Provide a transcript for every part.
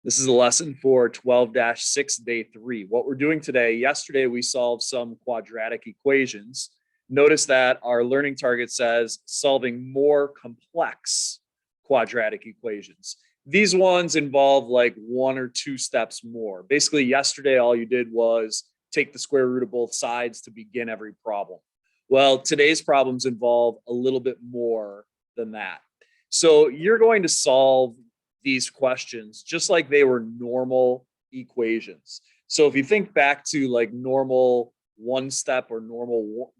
This is a lesson for 12-6, day 3. What we're doing today, yesterday we solved some quadratic equations. Notice that our learning target says solving more complex quadratic equations. These ones involve like 1 or 2 steps more. Basically, yesterday all you did was take the square root of both sides to begin every problem. Well, today's problems involve a little bit more than that. So you're going to solve these questions just like they were normal equations. So if you think back to like normal one step or normal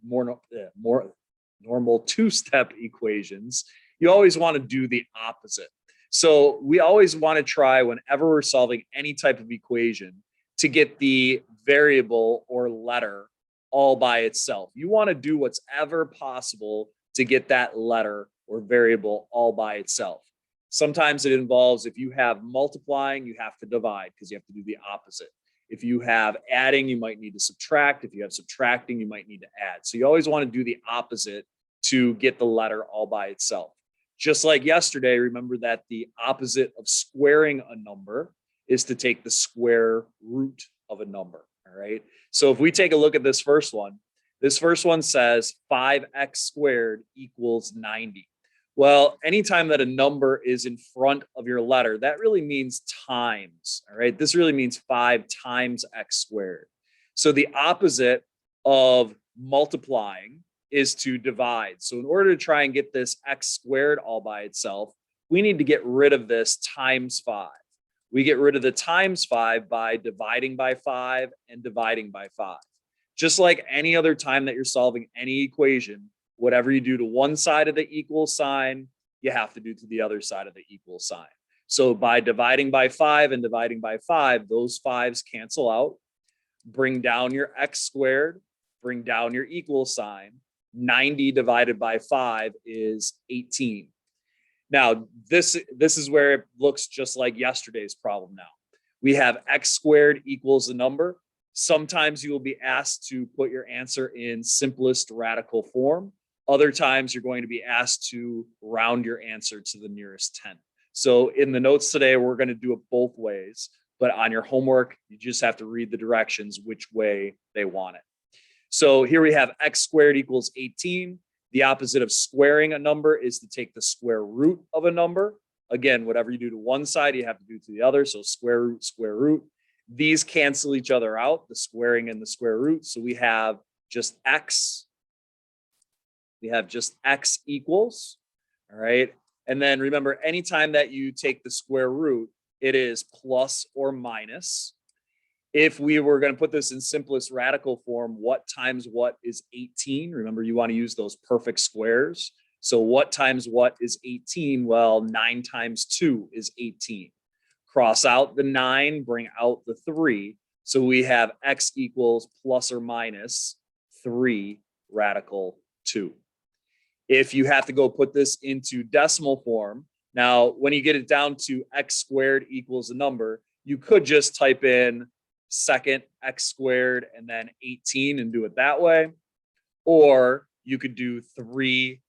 normal two-step equations, you always want to do the opposite. So we always want to try, whenever we're solving any type of equation, to get the variable or letter all by itself. You want to do what's ever possible to get that letter or variable all by itself. Sometimes it involves, if you have multiplying, you have to divide because you have to do the opposite. If you have adding, you might need to subtract. If you have subtracting, you might need to add. So you always want to do the opposite to get the letter all by itself. Just like yesterday, remember that the opposite of squaring a number is to take the square root of a number, all right? So if we take a look at this first one says 5x squared equals 90. Well, anytime that a number is in front of your letter, that really means times, all right? This really means 5 times x squared. So the opposite of multiplying is to divide. So in order to try and get this x squared all by itself, we need to get rid of this times 5. We get rid of the times 5 by dividing by 5 and dividing by 5. Just like any other time that you're solving any equation, whatever you do to one side of the equal sign, you have to do to the other side of the equal sign. So by dividing by 5 and dividing by 5, those 5s cancel out. Bring down your x squared, bring down your equal sign. 90 divided by 5 is 18. Now, this is where it looks just like yesterday's problem now. We have x squared equals a number. Sometimes you will be asked to put your answer in simplest radical form. Other times you're going to be asked to round your answer to the nearest 10. So in the notes today, we're going to do it both ways, but on your homework, you just have to read the directions which way they want it. So here we have x squared equals 18. The opposite of squaring a number is to take the square root of a number. Again, whatever you do to one side, you have to do to the other. So square root, square root. These cancel each other out, the squaring and the square root. So we have just x. We have just x equals, all right? And then remember, anytime that you take the square root, it is plus or minus. If we were going to put this in simplest radical form, what times what is 18? Remember, you want to use those perfect squares. So what times what is 18? Well, 9 times 2 is 18. Cross out the 9, bring out the 3. So we have x equals plus or minus 3 radical 2. If you have to go put this into decimal form, now when you get it down to x squared equals a number, you could just type in second x squared and then 18 and do it that way. Or you could do 3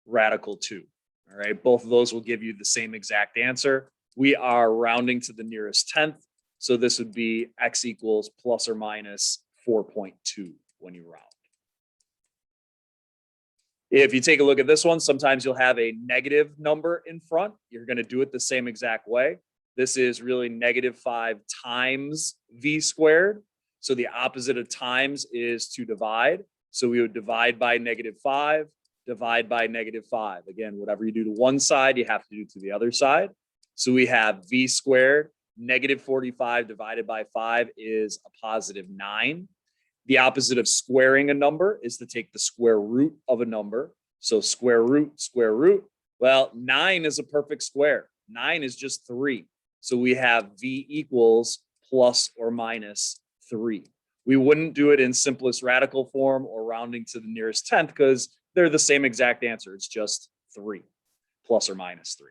radical 2. All right, both of those will give you the same exact answer. We are rounding to the nearest 10th. So this would be x equals plus or minus 4.2 when you round. If you take a look at this one, sometimes you'll have a negative number in front. You're going to do it the same exact way. This is really negative 5 times v squared. So the opposite of times is to divide. So we would divide by negative 5, divide by negative 5. Again, whatever you do to one side, you have to do to the other side. So we have v squared, negative 45 divided by 5 is a positive 9. The opposite of squaring a number is to take the square root of a number. So square root, square root. Well, 9 is a perfect square. 9 is just 3. So we have v equals plus or minus 3. We wouldn't do it in simplest radical form or rounding to the nearest 10th because they're the same exact answer. It's just 3 plus or minus 3.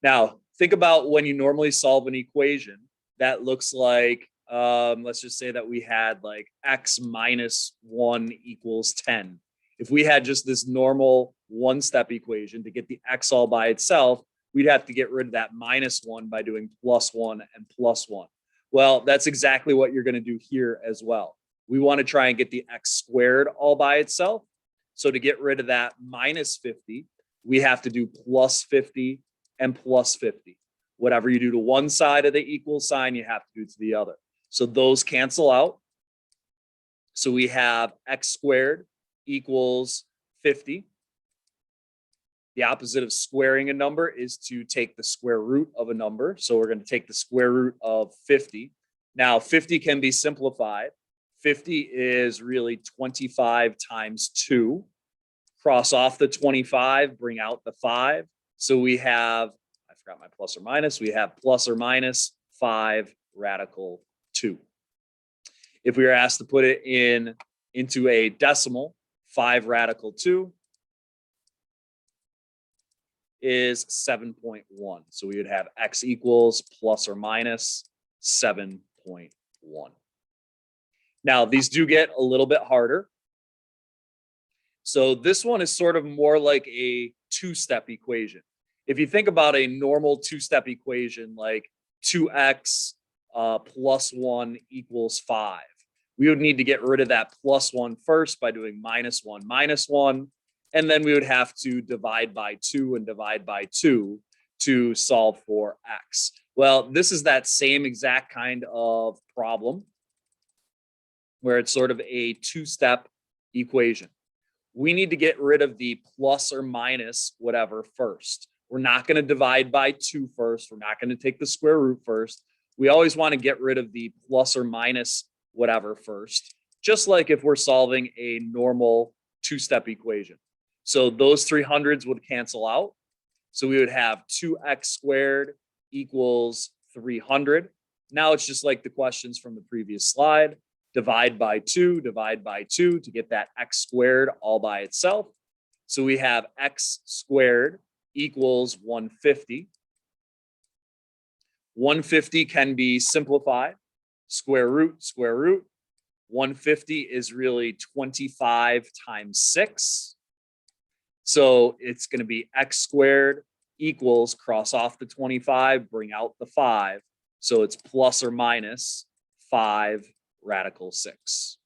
Now, think about when you normally solve an equation that looks like, let's just say that we had like x minus 1 equals 10. If we had just this normal one-step equation to get the x all by itself, we'd have to get rid of that -1 by doing +1 and +1. Well, that's exactly what you're going to do here as well. We want to try and get the x squared all by itself. So to get rid of that -50, we have to do +50 and +50. Whatever you do to one side of the equal sign, you have to do to the other. So those cancel out. So we have x squared equals 50. The opposite of squaring a number is to take the square root of a number. So we're going to take the square root of 50. Now 50 can be simplified. 50 is really 25 times 2. Cross off the 25, bring out the 5. So we have, I forgot my plus or minus, we have plus or minus 5 radical 2. If we were asked to put it into a decimal, 5 radical 2 is 7.1. So we would have x equals plus or minus 7.1. Now, these do get a little bit harder. So this one is sort of more like a two-step equation. If you think about a normal two-step equation, like 2x plus 1 equals 5, we would need to get rid of that plus 1 first by doing -1 minus 1, and then we would have to divide by 2 and divide by 2 to solve for x. Well, this is that same exact kind of problem where it's sort of a two-step equation. We need to get rid of the plus or minus whatever first. We're not going to divide by 2 first. We're not going to take the square root first. We always want to get rid of the plus or minus whatever first, just like if we're solving a normal two-step equation. So those 300s would cancel out. So we would have 2x squared equals 300. Now it's just like the questions from the previous slide. Divide by 2 to get that x squared all by itself. So we have x squared equals 150. 150 can be simplified. Square root. 150 is really 25 times 6. So it's going to be x squared equals, cross off the 25, bring out the 5. So it's plus or minus 5 radical 6.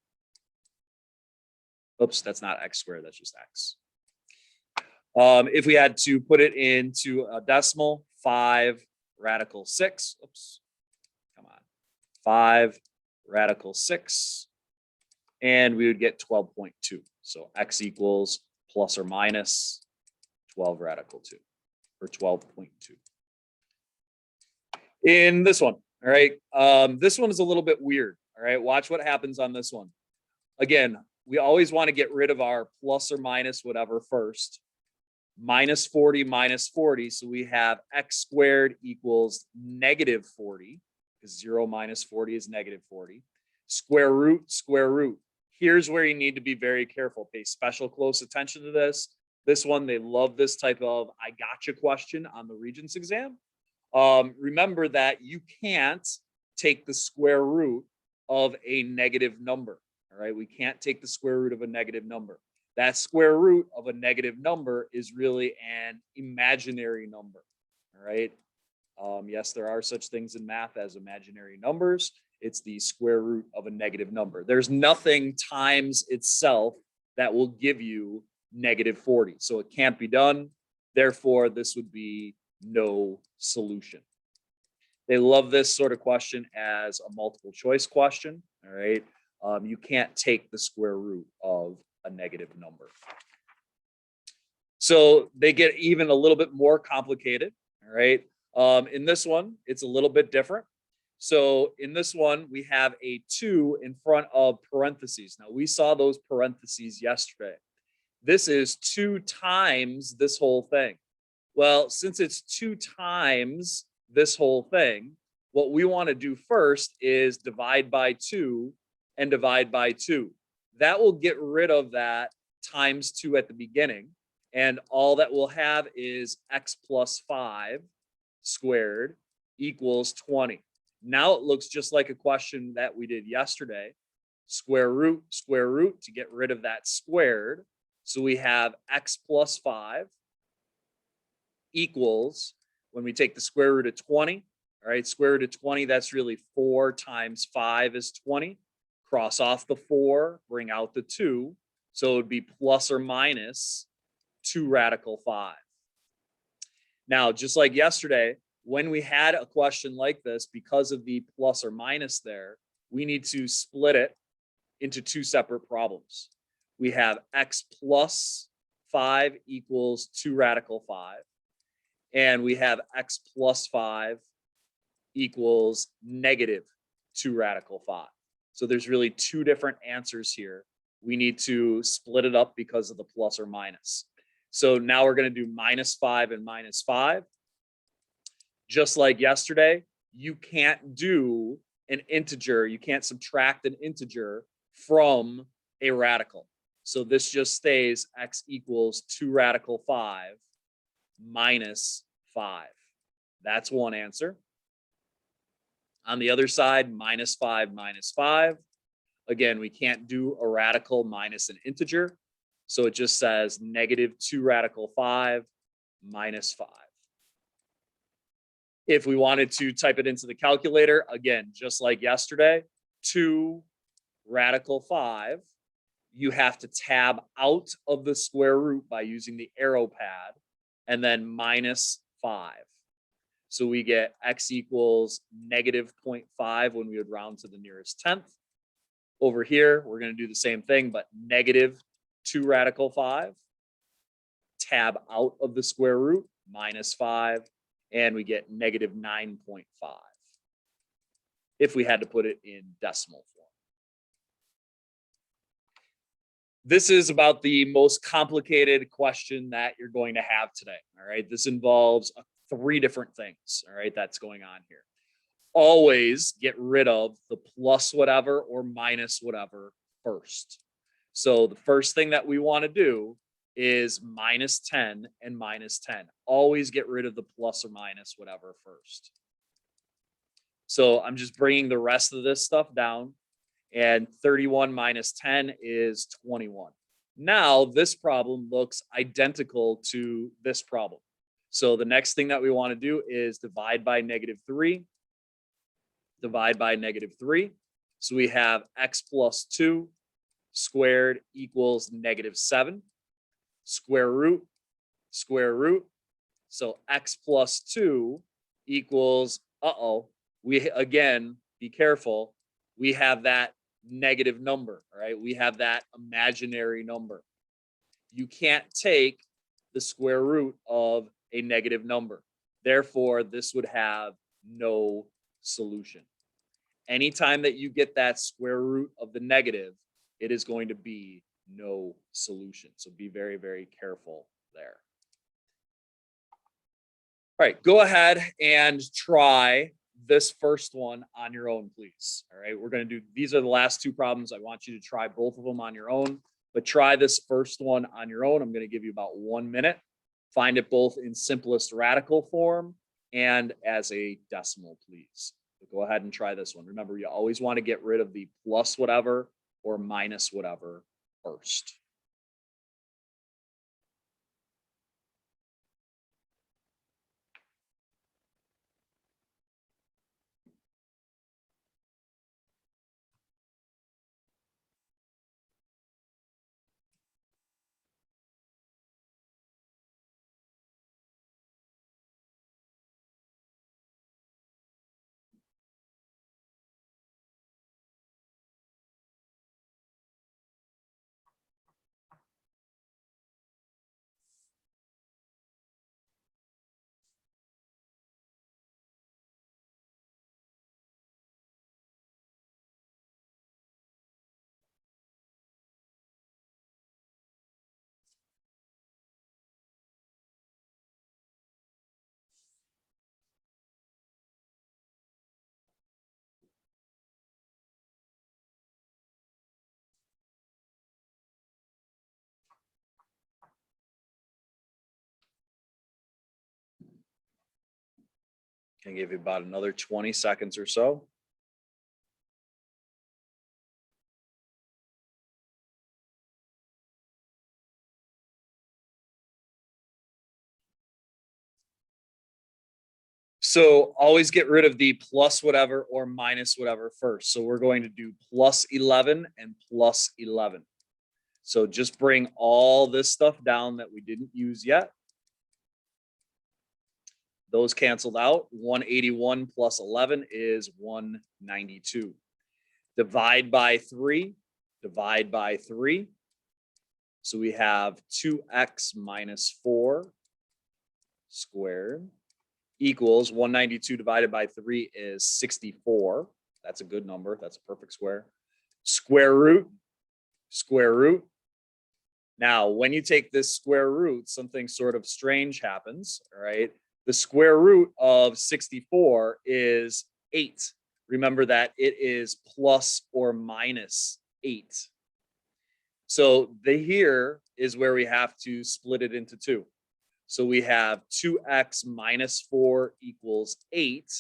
Oops, that's not x squared, that's just x. If we had to put it into a decimal, 5 radical 6. Oops, come on. 5 radical 6. And we would get 12.2. So x equals plus or minus 12 radical 2, or 12.2. In this one, all right, this one is a little bit weird. All right, watch what happens on this one. Again, we always want to get rid of our plus or minus whatever first. -40 -40. So we have x squared equals -40, because 0 minus 40 is -40. Square root. Here's where you need to be very careful. Pay special close attention to this. This one, they love this type of I gotcha question on the Regents exam. Remember that you can't take the square root of a negative number. All right, we can't take the square root of a negative number. That square root of a negative number is really an imaginary number. All right. Yes, there are such things in math as imaginary numbers. It's the square root of a negative number. There's nothing times itself that will give you -40. So it can't be done. Therefore, this would be no solution. They love this sort of question as a multiple choice question. All right. You can't take the square root of a negative number. So they get even a little bit more complicated. All right. In this one, it's a little bit different. So in this one, we have a 2 in front of parentheses. Now, we saw those parentheses yesterday. This is 2 times this whole thing. Well, since it's 2 times this whole thing, what we want to do first is divide by 2 and divide by 2. That will get rid of that times 2 at the beginning. And all that we'll have is x plus 5 squared equals 20. Now it looks just like a question that we did yesterday. Square root to get rid of that squared. So we have x plus 5 equals, when we take the square root of 20, all right, square root of 20, that's really 4 times 5 is 20. Cross off the 4, bring out the 2. So it would be plus or minus 2 radical 5. Now, just like yesterday, when we had a question like this, because of the plus or minus there, we need to split it into 2 separate problems. We have x plus 5 equals 2 radical 5. And we have x plus 5 equals negative 2 radical 5. So there's really 2 different answers here. We need to split it up because of the plus or minus. So now we're going to do minus 5 and minus 5. Just like yesterday, you can't do an integer. You can't subtract an integer from a radical. So this just stays x equals 2 radical 5 minus 5. That's one answer. On the other side, minus 5 minus 5. Again, we can't do a radical minus an integer. So it just says negative 2 radical 5 minus 5. If we wanted to type it into the calculator, again, just like yesterday, 2 radical 5, you have to tab out of the square root by using the arrow pad, and then minus 5. So we get x equals negative 0.5 when we would round to the nearest tenth. Over here, we're going to do the same thing, but negative 2 radical 5. Tab out of the square root, minus 5, and we get negative 9.5 if we had to put it in decimal form. This is about the most complicated question that you're going to have today. All right. This involves 3 different things. All right. That's going on here. Always get rid of the plus whatever or minus whatever first. So the first thing that we want to do is minus 10 and minus 10. Always get rid of the plus or minus whatever first. So I'm just bringing the rest of this stuff down. And 31 minus 10 is 21. Now this problem looks identical to this problem. So the next thing that we want to do is divide by negative 3. Divide by negative 3. So we have x plus 2 squared equals negative 7. Square root, square root. So x plus 2 equals, we again, be careful. We have that negative number, all right? We have that imaginary number. You can't take the square root of a negative number. Therefore, this would have no solution. Anytime that you get that square root of the negative, it is going to be no solution. So be very, very careful there. All right, go ahead and try this first one on your own, please. All right, we're going to do, these are the last 2 problems. I want you to try both of them on your own, but try this first one on your own. I'm going to give you about 1 minute. Find it both in simplest radical form and as a decimal, please. So go ahead and try this one. Remember, you always want to get rid of the plus whatever or minus whatever first. Can give you about another 20 seconds or so. So always get rid of the plus whatever or minus whatever first. So we're going to do plus 11 and plus 11. So just bring all this stuff down that we didn't use yet. Those canceled out. 181 plus 11 is 192. Divide by 3. Divide by 3. So we have 2x minus 4 squared equals 192 divided by 3 is 64. That's a good number. That's a perfect square. Square root. Square root. Now, when you take this square root, something sort of strange happens, all right? The square root of 64 is 8. Remember that it is plus or minus 8. So the here is where we have to split it into 2. So we have 2x minus 4 equals 8,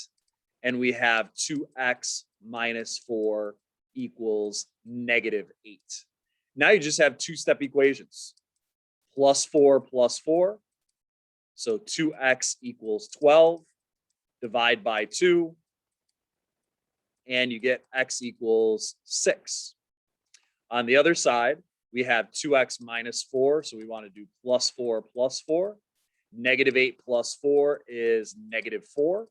and we have 2x minus 4 equals negative 8. Now you just have two-step equations. Plus 4 plus 4. So 2x equals 12. Divide by 2. And you get x equals 6. On the other side, we have 2x minus 4. So we want to do plus 4 plus 4. Negative 8 plus 4 is negative 4.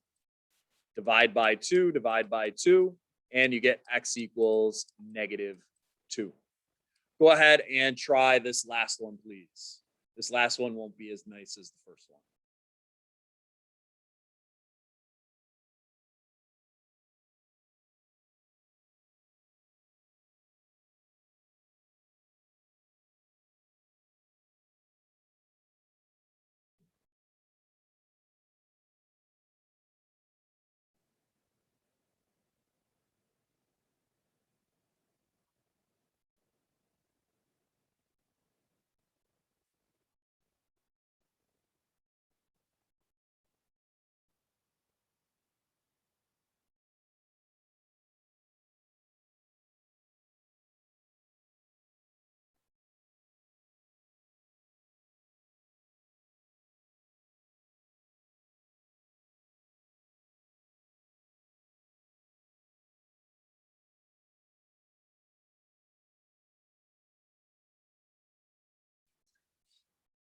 Divide by 2, divide by 2, and you get x equals negative 2. Go ahead and try this last one, please. This last one won't be as nice as the first one.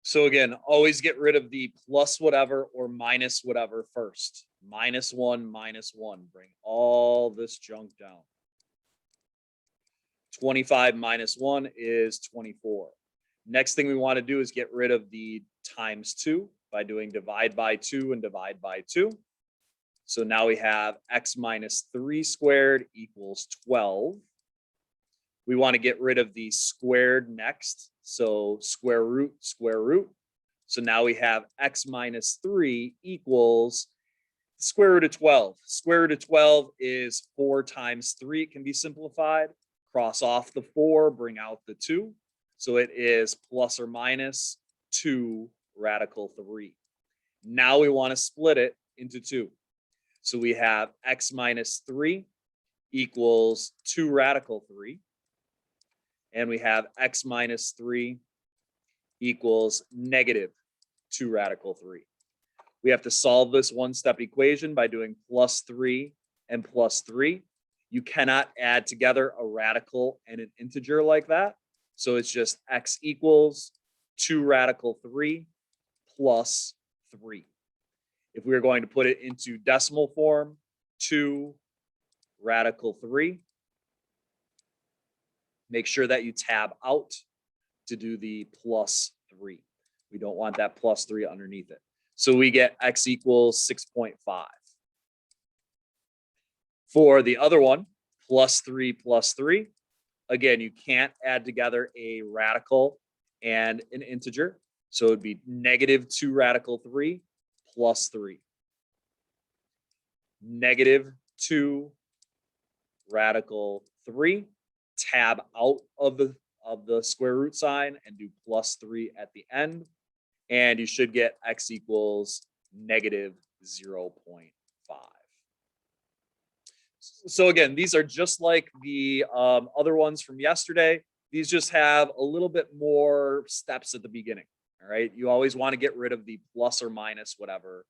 So again, always get rid of the plus whatever or minus whatever first. Minus 1, minus 1. Bring all this junk down. 25 minus 1 is 24. Next thing we want to do is get rid of the times 2 by doing divide by 2 and divide by 2. So now we have x minus 3 squared equals 12. We want to get rid of the squared next. So square root, square root. So now we have x minus 3 equals square root of 12. Square root of 12 is 4 times 3. It can be simplified. Cross off the 4, bring out the 2. So it is plus or minus 2 radical 3. Now we want to split it into 2. So we have x minus 3 equals 2 radical 3. And we have x minus 3 equals negative 2 radical 3. We have to solve this one-step equation by doing plus 3 and plus 3. You cannot add together a radical and an integer like that. So it's just x equals 2 radical 3 plus 3. If we are going to put it into decimal form, 2 radical 3. Make sure that you tab out to do the plus 3. We don't want that plus 3 underneath it. So we get x equals 6.5. For the other one, plus 3 plus 3. Again, you can't add together a radical and an integer. So it would be negative 2 radical 3 plus 3. Negative 2 radical 3. Tab out of the square root sign and do plus 3 at the end. And you should get x equals negative 0.5. So again, these are just like the other ones from yesterday. These just have a little bit more steps at the beginning. All right. You always want to get rid of the plus or minus whatever